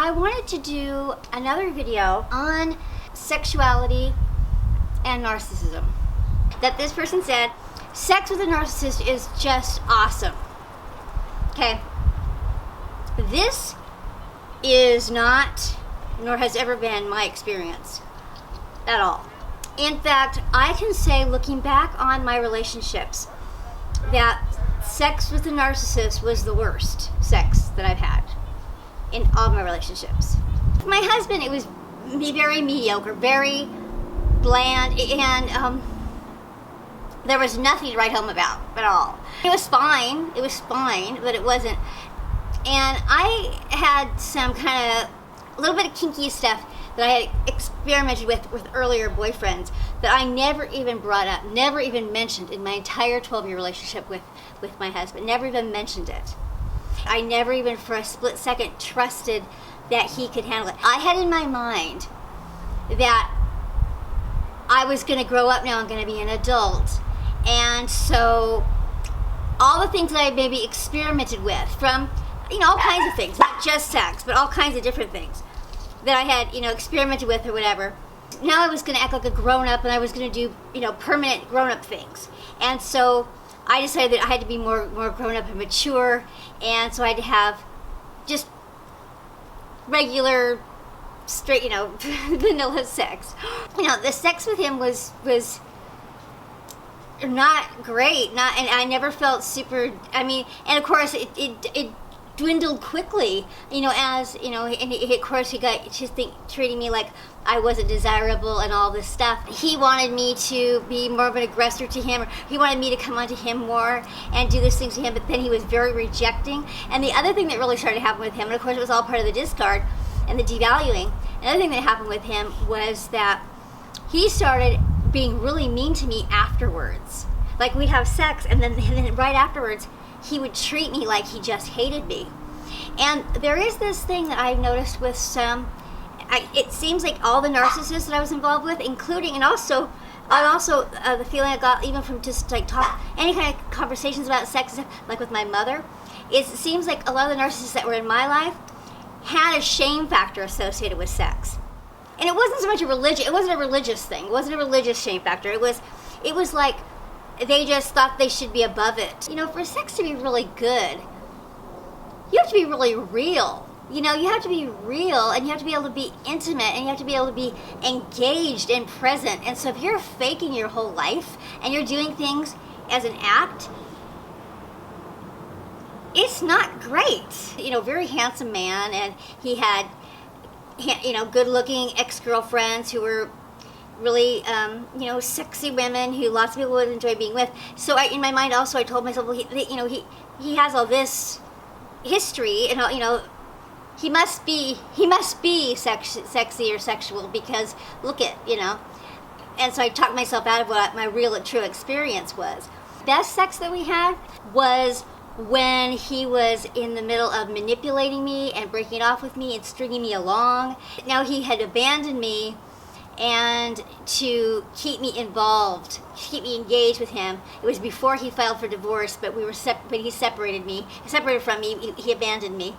I wanted to do another video on sexuality and narcissism. That this person said, sex with a narcissist is just awesome. Okay. This is not, nor has ever been, my experience at all. In fact, I can say, looking back on my relationships, that sex with a narcissist was the worst sex that I've had in all my relationships. My husband, it was very mediocre, very bland, and there was nothing to write home about at all. It was fine, but it wasn't. And I had some kind of, a little bit of kinky stuff that I had experimented with earlier boyfriends that I never even brought up, never even mentioned in my entire 12-year relationship with my husband. Never even mentioned it. I never even for a split second trusted that he could handle it. I had in my mind that I was going to grow up now and going to be an adult. And so all the things that I maybe experimented with, from, all kinds of things, not just sex, but all kinds of different things that I had, experimented with or whatever. Now I was going to act like a grown-up, and I was going to do, permanent grown-up things. And so I decided that I had to be more grown-up and mature, and so I had to have just regular, straight, vanilla sex. The sex with him was not great, and I never felt super, and of course it dwindled quickly, as, and of course he got to treating me like I wasn't desirable and all this stuff. He wanted me to be more of an aggressor to him, or he wanted me to come onto him more and do these things to him, but then he was very rejecting. And the other thing that really started to happen with him, and of course it was all part of the discard and the devaluing, another thing that happened with him was that he started being really mean to me afterwards. Like, we'd have sex, and then right afterwards he would treat me like he just hated me. And there is this thing that I've noticed with some, it seems like all the narcissists that I was involved with, including, and also the feeling I got even from just like any kind of conversations about sex, like with my mother, it seems like a lot of the narcissists that were in my life had a shame factor associated with sex. And it wasn't so much it wasn't a religious thing. It wasn't a religious shame factor. It was like they just thought they should be above it. For sex to be really good, you have to be really real. You have to be real, and you have to be able to be intimate, and you have to be able to be engaged and present. And so if you're faking your whole life and you're doing things as an act, it's not great. Very handsome man, and he had, good-looking ex-girlfriends who were really, sexy women who lots of people would enjoy being with. So in my mind also, I told myself, well, he has all this history, and he must be sexy or sexual, because look at, And so I talked myself out of what my real true experience was. Best sex that we had was when he was in the middle of manipulating me and breaking it off with me and stringing me along. Now he had abandoned me, and to keep me involved, to keep me engaged with him. It was before he filed for divorce, but he separated me. He separated from me. He abandoned me.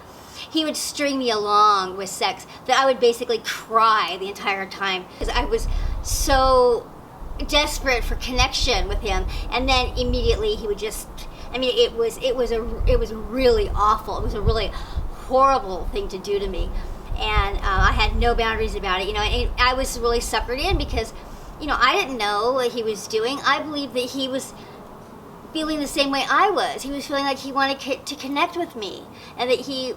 He would string me along with sex that I would basically cry the entire time, because I was so desperate for connection with him. And then immediately he would just, it was really awful. It was a really horrible thing to do to me. And I had no boundaries about it, and I was really suckered in because, I didn't know what he was doing. I believed that he was feeling the same way I was. He was feeling like he wanted to connect with me, and that he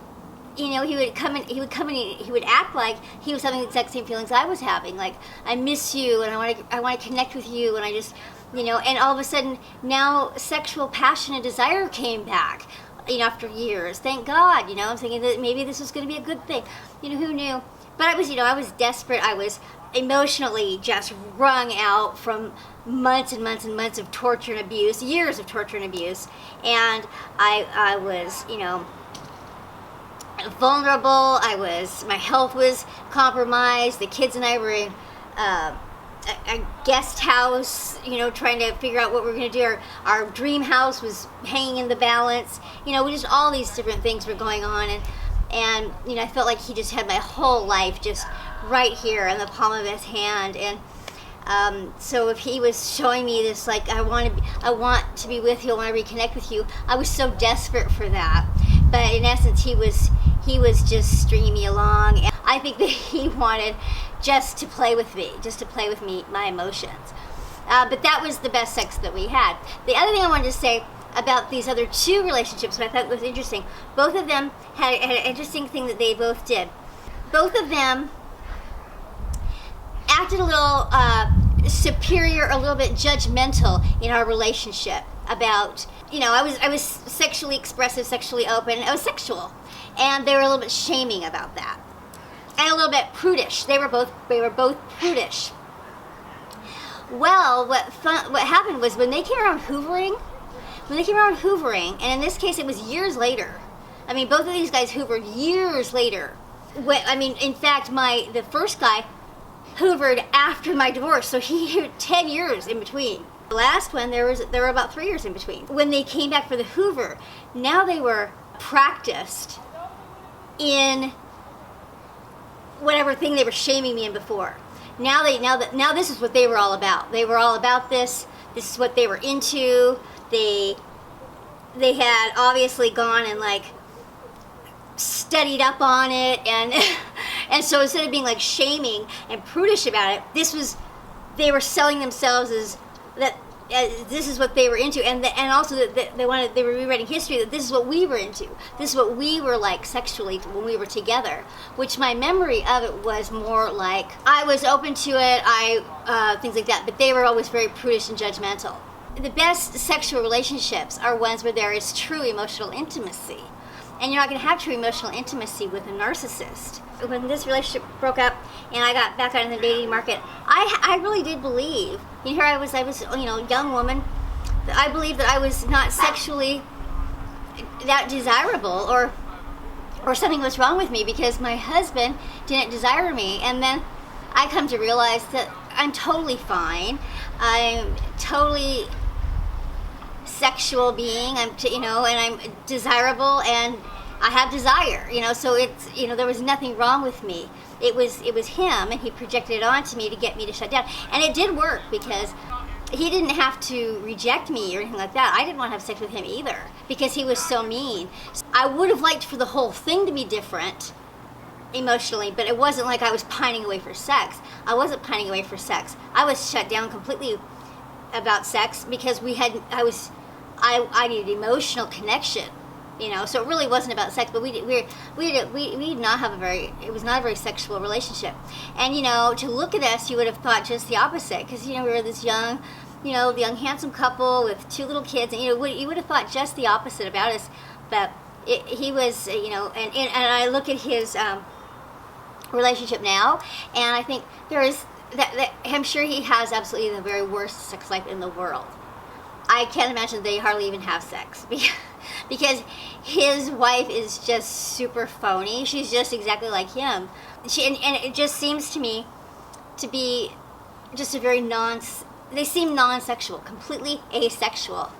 would come and he would act like he was having the exact same feelings I was having. Like, I miss you, and I want to connect with you, and I just, and all of a sudden now sexual passion and desire came back. After years, thank God, I'm thinking that maybe this was going to be a good thing. Who knew? But I was desperate. I was emotionally just wrung out from months and months and months of torture and abuse, years of torture and abuse. And I was, vulnerable. My health was compromised. The kids and I were in a guest house, trying to figure out what we're going to do. Our dream house was hanging in the balance. Just all these different things were going on, And, you know, I felt like he just had my whole life just right here in the palm of his hand. And so if he was showing me this, like, I want to be with you, I want to reconnect with you, I was so desperate for that. But in essence, he was just stringing me along. And I think that he wanted just to play with me, my emotions. But that was the best sex that we had. The other thing I wanted to say about these other two relationships, what I thought was interesting, both of them had an interesting thing that they both did. Both of them acted a little superior, a little bit judgmental in our relationship about, you know, I was sexually expressive, sexually open, I was sexual, and they were a little bit shaming about that, and a little bit prudish. They were both prudish. Well, what happened was when they came around hoovering, and in this case it was years later. I mean, both of these guys hoovered years later. In fact, the first guy hoovered after my divorce, so he had 10 years in between. The last one, there were about 3 years in between. When they came back for the hoover, now they were practiced in whatever thing they were shaming me in before. Now this is what they were all about. They were all about this. This is what they were into. They had obviously gone and like studied up on it, and so instead of being like shaming and prudish about it, they were selling themselves as that. This is what they were into, and also that they were rewriting history, that this is what we were into. This is what we were like sexually when we were together. Which my memory of it was more like I was open to it, things like that. But they were always very prudish and judgmental. The best sexual relationships are ones where there is true emotional intimacy, and you're not going to have true emotional intimacy with a narcissist. When this relationship broke up and I got back out in the dating market, I really did believe, here I was, you know, young woman, I believed that I was not sexually that desirable, or something was wrong with me because my husband didn't desire me. And then I come to realize that I'm totally fine. I'm totally sexual being. And I'm desirable, and I have desire, so it's, there was nothing wrong with me. It was him, and he projected it onto me to get me to shut down. And it did work, because he didn't have to reject me or anything like that. I didn't want to have sex with him either, because he was so mean. I would have liked for the whole thing to be different emotionally, but it wasn't like I was pining away for sex. I wasn't pining away for sex. I was shut down completely about sex, because I needed emotional connection. So it really wasn't about sex, but we did not have it was not a very sexual relationship. And, to look at us, you would have thought just the opposite, because, we were this young, the young handsome couple with 2 little kids, and, you would have thought just the opposite about us. But he was, and I look at his relationship now, and I think there is, that I'm sure he has absolutely the very worst sex life in the world. I can't imagine they hardly even have sex, because his wife is just super phony. She's just exactly like him. And it just seems to me to be just a very they seem non-sexual, completely asexual.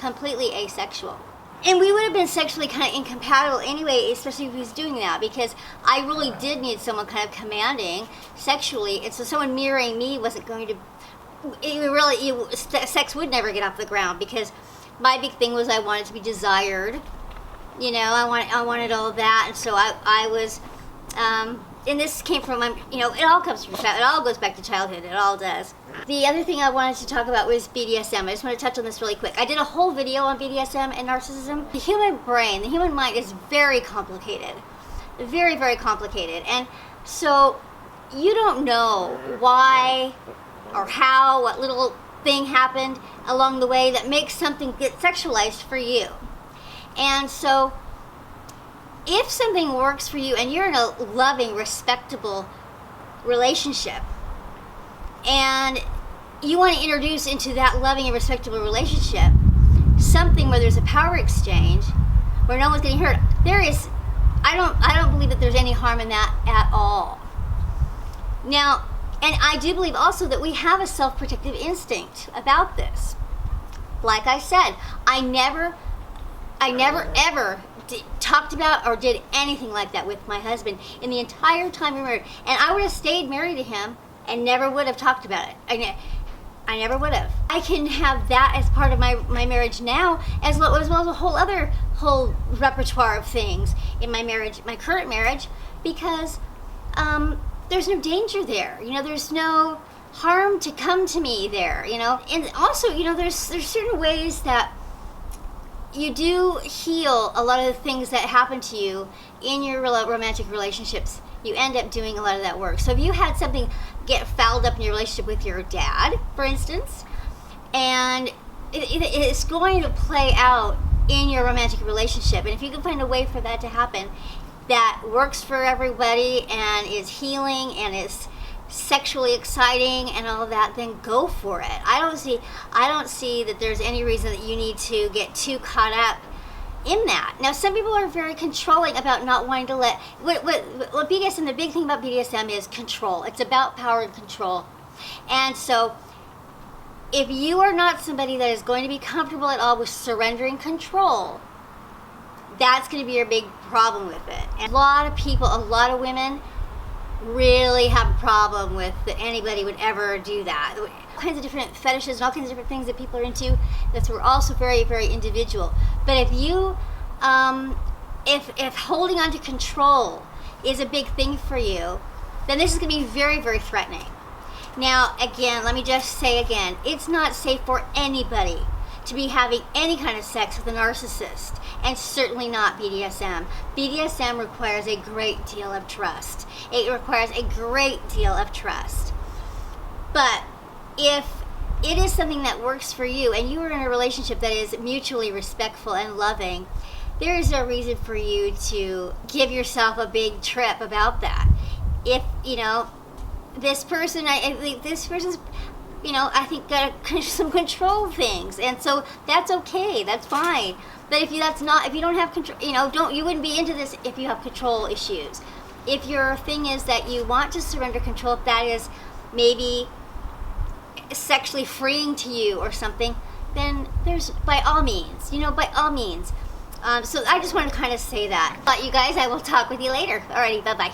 And we would have been sexually kind of incompatible anyway, especially if he was doing that, because I really did need someone kind of commanding sexually, and so someone mirroring me wasn't going to, sex would never get off the ground, because my big thing was I wanted to be desired. I wanted all of that, and so I was, and this came from, it all comes from childhood. It all goes back to childhood. It all does. The other thing I wanted to talk about was BDSM. I just want to touch on this really quick. I did a whole video on BDSM and narcissism. The human brain, the human mind is very complicated. Very, very complicated. And so you don't know why or how, what little thing happened along the way that makes something get sexualized for you. And so if something works for you and you're in a loving, respectable relationship, and you want to introduce into that loving and respectable relationship something where there's a power exchange, where no one's getting hurt, I don't believe that there's any harm in that at all. Now, and I do believe also that we have a self-protective instinct about this. Like I said, I never ever talked about or did anything like that with my husband in the entire time we were married. And I would have stayed married to him and never would have talked about it. I never would have. I can have that as part of my marriage now, as well as a whole repertoire of things in my marriage, my current marriage, because there's no danger there. You know, there's no harm to come to me there. You know, and also, you know, there's certain ways that you do heal a lot of the things that happen to you in your romantic relationships. You end up doing a lot of that work. So if you had something get fouled up in your relationship with your dad, for instance, and it's going to play out in your romantic relationship, and if you can find a way for that to happen that works for everybody and is healing and is sexually exciting and all of that, then go for it. I don't see that there's any reason that you need to get too caught up in that. Now, some people are very controlling about not wanting to let what BDSM, the big thing about BDSM is control. It's about power and control. And so if you are not somebody that is going to be comfortable at all with surrendering control, that's going to be your big problem with it. And a lot of people, a lot of women really have a problem with that anybody would ever do that. All kinds of different fetishes and all kinds of different things that people are into. We're also very, very individual. But if you, if holding on to control is a big thing for you, then this is going to be very, very threatening. Now, again, let me just say again, it's not safe for anybody to be having any kind of sex with a narcissist, and certainly not BDSM. BDSM requires a great deal of trust. It requires a great deal of trust. But if it is something that works for you and you are in a relationship that is mutually respectful and loving, there is no reason for you to give yourself a big trip about that. If, you know, this person, I think this person's, you know, I think got some control things, and so that's okay, that's fine. But if you don't have control, you know, you wouldn't be into this if you have control issues. If your thing is that you want to surrender control, if that is maybe sexually freeing to you or something, then there's, by all means, you know, by all means. So I just want to kind of say that. But you guys, I will talk with you later. Alrighty, bye-bye.